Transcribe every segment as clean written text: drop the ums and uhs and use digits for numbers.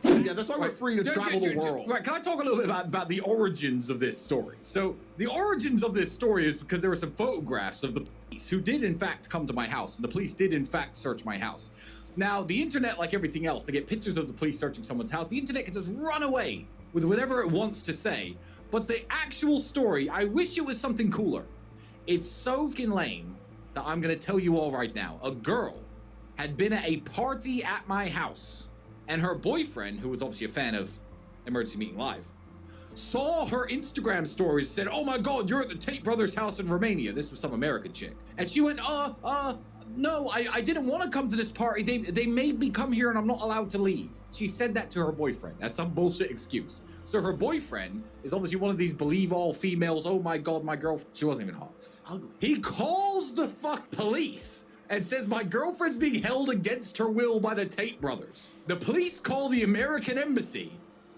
Yeah, that's why we're free to travel the world. Right, can I talk a little bit about the origins of this story? So, the origins of this story is because there were some photographs of the police who did, in fact, come to my house. And the police did, in fact, search my house. Now, the internet, like everything else, they get pictures of the police searching someone's house. The internet can just run away with whatever it wants to say. But the actual story, I wish it was something cooler. It's so fucking lame that I'm going to tell you all right now. A girl had been at a party at my house. And her boyfriend, who was obviously a fan of Emergency Meeting Live, saw her Instagram stories, said, "Oh my God, you're at the Tate brothers' house in Romania." This was some American chick. And she went, no, I didn't want to come to this party. They made me come here and I'm not allowed to leave. She said that to her boyfriend. That's some bullshit excuse. So her boyfriend is obviously one of these believe all females. Oh my God, my girlfriend. She wasn't even hot. Ugly. He calls the police and says, "My girlfriend's being held against her will by the Tate brothers." The police call the American embassy,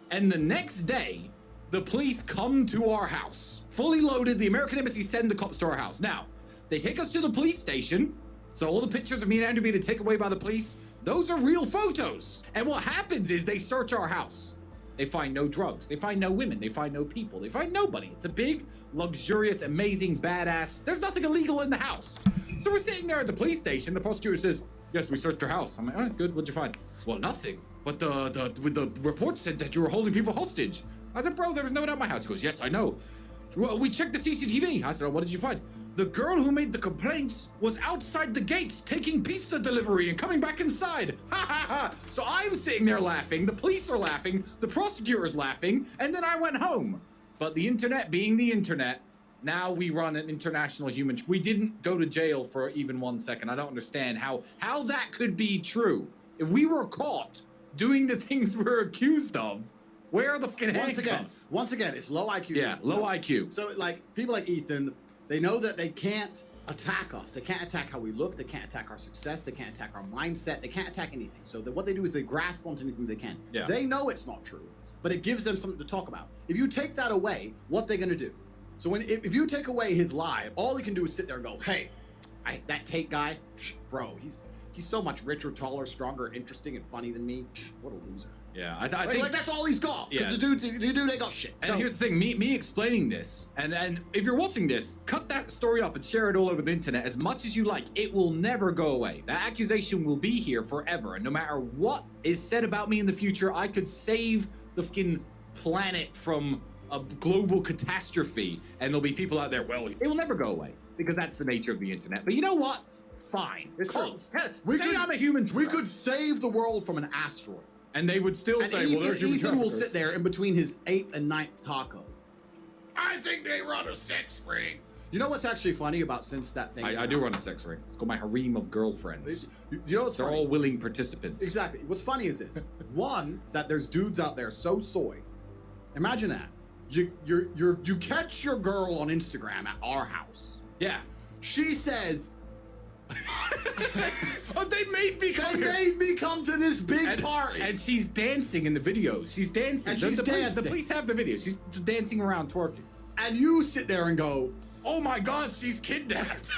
and the next day, the police come to our house. Fully loaded, the American embassy send the cops to our house. Now, they take us to the police station, so all the pictures of me and Andrew being taken away by the police, those are real photos. And what happens is they search our house. They find no drugs. They find no women. They find no people. They find nobody. It's a big, luxurious, amazing, badass. There's nothing illegal in the house. So we're sitting there at the police station. The prosecutor says, "Yes, we searched your house." I'm like, "All right, good. What'd you find?" "Well, nothing. But the report said that you were holding people hostage." I said, "Bro, there was no one at my house." He goes, "Yes, I know. Well, we checked the CCTV." I said, "Oh, what did you find?" "The girl who made the complaints was outside the gates taking pizza delivery and coming back inside." Ha ha ha. So I'm sitting there laughing, the police are laughing, the prosecutor's laughing, and then I went home. But the internet being the internet, now we run an international human. We didn't go to jail for even 1 second. I don't understand how that could be true. If we were caught doing the things we're accused of, where are the fucking handcuffs? Once again, it's low IQ. Yeah, low IQ. So, like, people like Ethan, they know that they can't attack us. They can't attack how we look. They can't attack our success. They can't attack our mindset. They can't attack anything. So what they do is they grasp onto anything they can. Yeah. They know it's not true, but it gives them something to talk about. If you take that away, what they're going to do? So if you take away his lie, all he can do is sit there and go, "Hey, that Tate guy, bro, he's so much richer, taller, stronger, interesting, and funny than me. What a loser." Yeah, I think like that's all he's got. Yeah. The dude ain't got shit. And here's the thing, me explaining this, and if you're watching this, cut that story up and share it all over the internet as much as you like. It will never go away. That accusation will be here forever, and no matter what is said about me in the future, I could save the fucking planet from a global catastrophe, and there'll be people out there, well, it will never go away, because that's the nature of the internet. But you know what? Fine. It's true. Say I'm a human. We could save the world from an asteroid. And they would still say, Ethan, well, they're human Ethan will traffickers. sit there in between his 8th and 9th taco. "I think they run a sex ring." You know what's actually funny about since that thing? I do run a sex ring. It's called my harem of girlfriends. You know what's They're funny? all willing participants. Exactly. What's funny is this. One, that there's dudes out there so soy. Imagine that. You catch your girl on Instagram at our house. Yeah. She says, "Oh, they made me come here." made me come to this big party. And she's dancing in the videos. She's dancing. And she's dancing. The police have the video. She's dancing around, twerking. And you sit there and go, "Oh my God, she's kidnapped."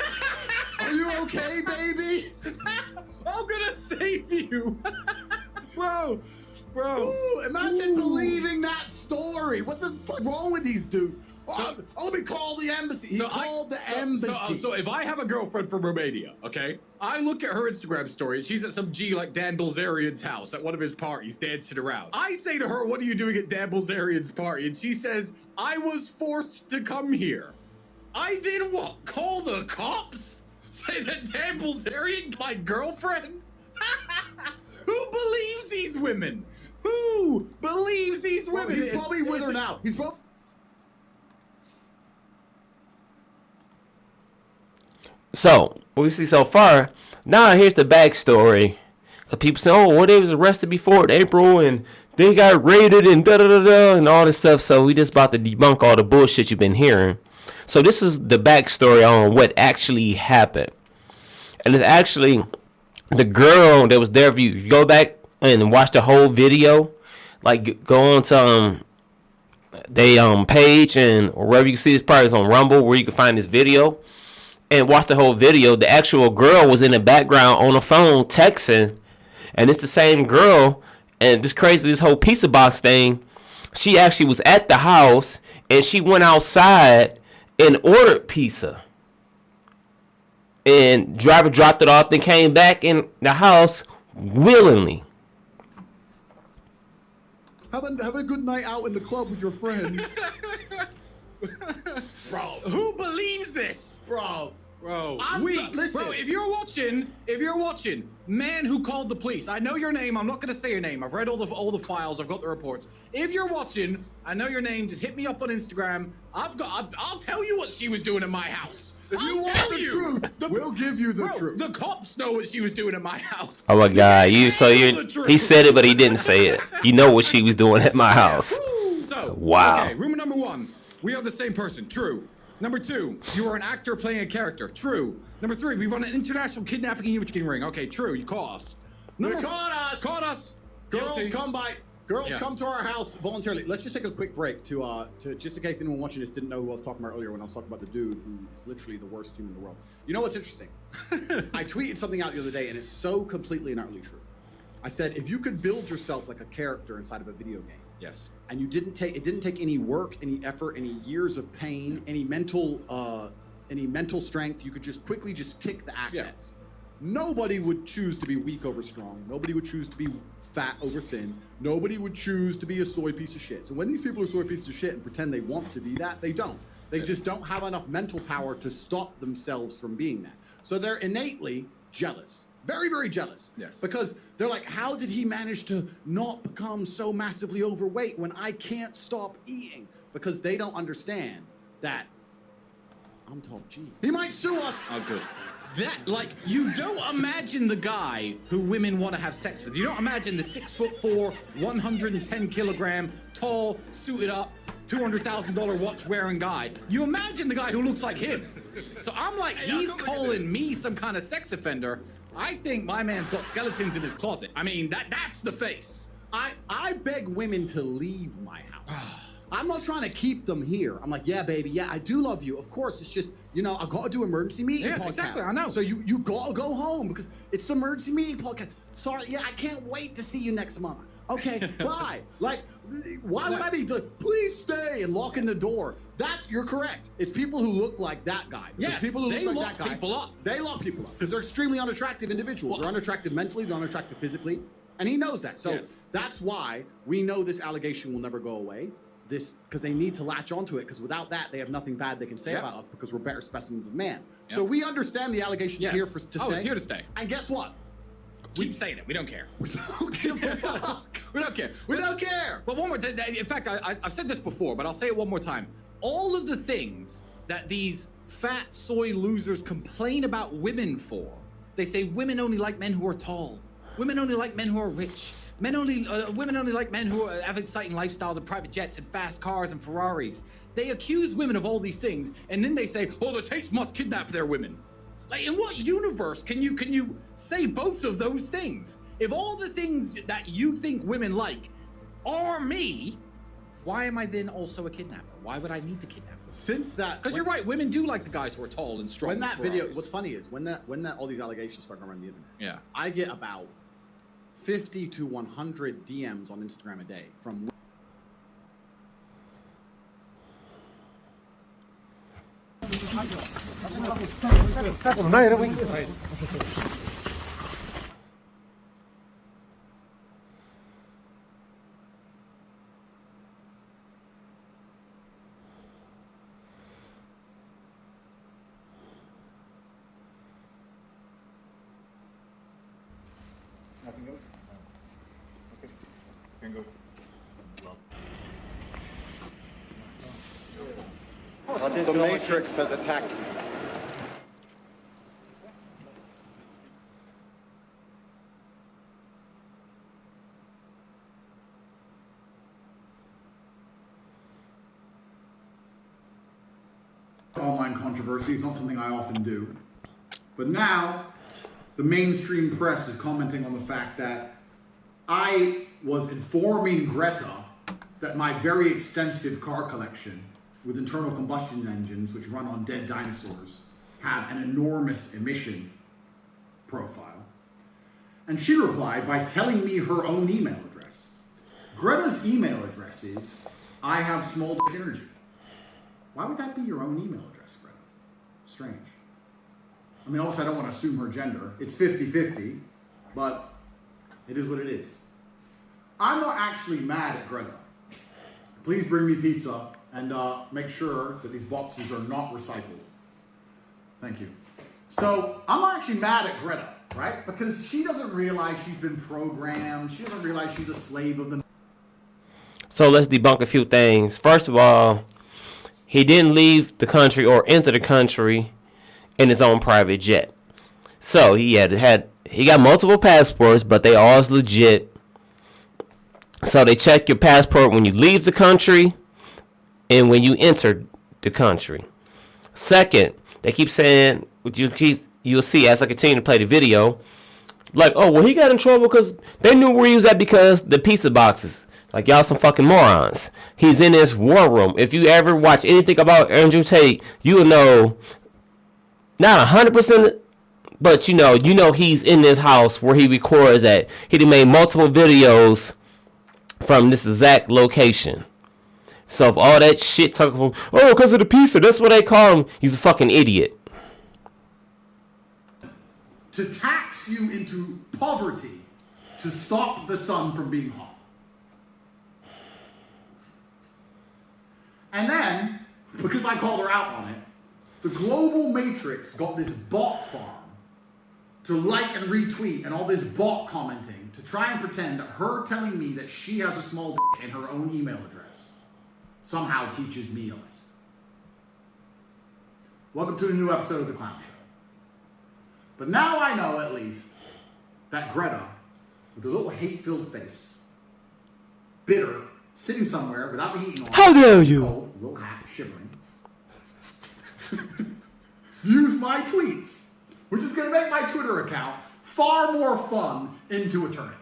"Are you okay, baby?" I'm gonna save you. Bro. Ooh, imagine believing that story. What the fuck wrong with these dudes? Let me call the embassy. He called the embassy. So if I have a girlfriend from Romania, okay, I look at her Instagram story and she's at some G like Dan Bilzerian's house at one of his parties dancing around. I say to her, "What are you doing at Dan Bilzerian's party?" And she says, "I was forced to come here." I then what? Call the cops? Say that Dan Bilzerian, my girlfriend? Who believes these women? Who believes these women? He's probably with her now. He's probably... So, what we see so far, now here's the backstory. People say, "Oh, well, they was arrested before in April, and they got raided, and da-da-da-da, and all this stuff." So we just about to debunk all the bullshit you've been hearing. So this is the backstory on what actually happened. And it's actually the girl that was there. If you go back and watch the whole video, like go on to they page and or wherever you can see this part is on Rumble, where you can find this video and watch the whole video. The actual girl was in the background on the phone texting, and it's the same girl And this whole pizza box thing, she actually was at the house and she went outside and ordered pizza. And driver dropped it off, then came back in the house willingly. Have a good night out in the club with your friends. Bro, Who believes this? bro. Bro, listen. Bro, if you're watching, man who called the police, I know your name. I'm not gonna say your name. I've read all the files. I've got the reports. If you're watching, I know your name. Just hit me up on Instagram. I'll tell you what she was doing in my house. If you want the truth, we'll give you the truth. The cops know what she was doing in my house. Oh my God! He said it, but he didn't say it. You know what she was doing at my house. So, wow. Okay, rumor number 1. We are the same person. True. Number 2, you are an actor playing a character. True. Number 3, we run an international kidnapping and humiliation ring. Okay, true. You caught us. They caught us. Caught us. Girls Guilty. come by. Girls Yeah. come to our house voluntarily. Let's just take a quick break to just in case anyone watching this didn't know who I was talking about earlier when I was talking about the dude who is literally the worst human in the world. You know what's interesting? I tweeted something out the other day and it's so completely and utterly true. I said if you could build yourself like a character inside of a video game. Yes. And it didn't take any work, any effort, any years of pain, any mental strength. You could just quickly tick the assets. Nobody would choose to be weak over strong. Nobody would choose to be fat over thin. Nobody would choose to be a soy piece of shit. So when these people are soy pieces of shit and pretend they want to be that, they don't. They just don't have enough mental power to stop themselves from being that. So they're innately jealous. Very, very jealous. Yes. Because they're like, how did he manage to not become so massively overweight when I can't stop eating? Because they don't understand that I'm top G. He might sue us. Oh, good. You don't imagine the guy who women want to have sex with. You don't imagine the 6'4", 110 kilogram, tall, suited up, $200,000 watch wearing guy. You imagine the guy who looks like him. So I'm like, he's calling me some kind of sex offender. I think my man's got skeletons in his closet. I mean, that's the face. I beg women to leave my house. I'm not trying to keep them here. I'm like, yeah, baby, yeah, I do love you. Of course, it's just, I got to do emergency meeting podcast. Exactly, I know. So you got to go home because it's the emergency meeting podcast. Sorry, yeah, I can't wait to see you next month. Okay, bye. Like, why would I be like, please stay and locking the door? You're correct. It's people who look like that guy. Yes, people who they look lock like that guy. people up. They lock people up because they're extremely unattractive individuals. They're unattractive mentally, they're unattractive physically. And he knows that. So that's why we know this allegation will never go away. Because they need to latch onto it, because without that, they have nothing bad they can say about us because we're better specimens of man. So we understand the allegation's here to stay. Oh, it's here to stay. And guess what? Keep saying it. We don't care. We don't give a fuck. We don't care. We don't care. But one more time, in fact, I've said this before, but I'll say it one more time. All of the things that these fat soy losers complain about women for, they say women only like men who are tall. Women only like men who are rich. Women only like men who have exciting lifestyles and private jets and fast cars and Ferraris. They accuse women of all these things, and then they say, "Oh, the Tates must kidnap their women." Like, in what universe can you say both of those things? If all the things that you think women like are me, why am I then also a kidnapper? Why would I need to kidnap them? Since that, because you're right, women do like the guys who are tall and strong. When that video, what's funny is when all these allegations start going around the internet. I get about 50 to 100 DMs on Instagram a day from. Nothing else? Okay. Can go. The Matrix has attacked me. Online controversy is not something I often do. But now, the mainstream press is commenting on the fact that I was informing Greta that my very extensive car collection with internal combustion engines, which run on dead dinosaurs, have an enormous emission profile. And she replied by telling me her own email address. Greta's email address is, I have small dick energy. Why would that be your own email address, Greta? Strange. I mean, also, I don't want to assume her gender. It's 50-50, but it is what it is. I'm not actually mad at Greta. Please bring me pizza and make sure that these boxes are not recycled. Thank you. So, I'm not actually mad at Greta, right? Because she doesn't realize she's been programmed. She doesn't realize she's a slave of the... So let's debunk a few things. First of all, he didn't leave the country or enter the country in his own private jet. So he got multiple passports, but they all is legit. So they check your passport when you leave the country and when you enter the country. Second, they keep saying, you'll see as I continue to play the video, like, oh, well, he got in trouble because they knew where he was at because the pizza boxes. Like, y'all some fucking morons. He's in this war room. If you ever watch anything about Andrew Tate, you will know, not 100%, but you know he's in this house where he records at. He made multiple videos from this exact location. So if all that shit talking about, oh, because of the pizza, that's what they call him, he's a fucking idiot. To tax you into poverty to stop the sun from being hot. And then, because I called her out on it, the Global Matrix got this bot farm to like and retweet and all this bot commenting to try and pretend that her telling me that she has a small dick in her own email address somehow teaches me a lesson. Welcome to a new episode of The Clown Show. But now I know, at least, that Greta, with a little hate-filled face, bitter, sitting somewhere without the heating on. How dare you? Cold, little hat, shivering. Views my tweets, which is going to make my Twitter account far more fun into eternity.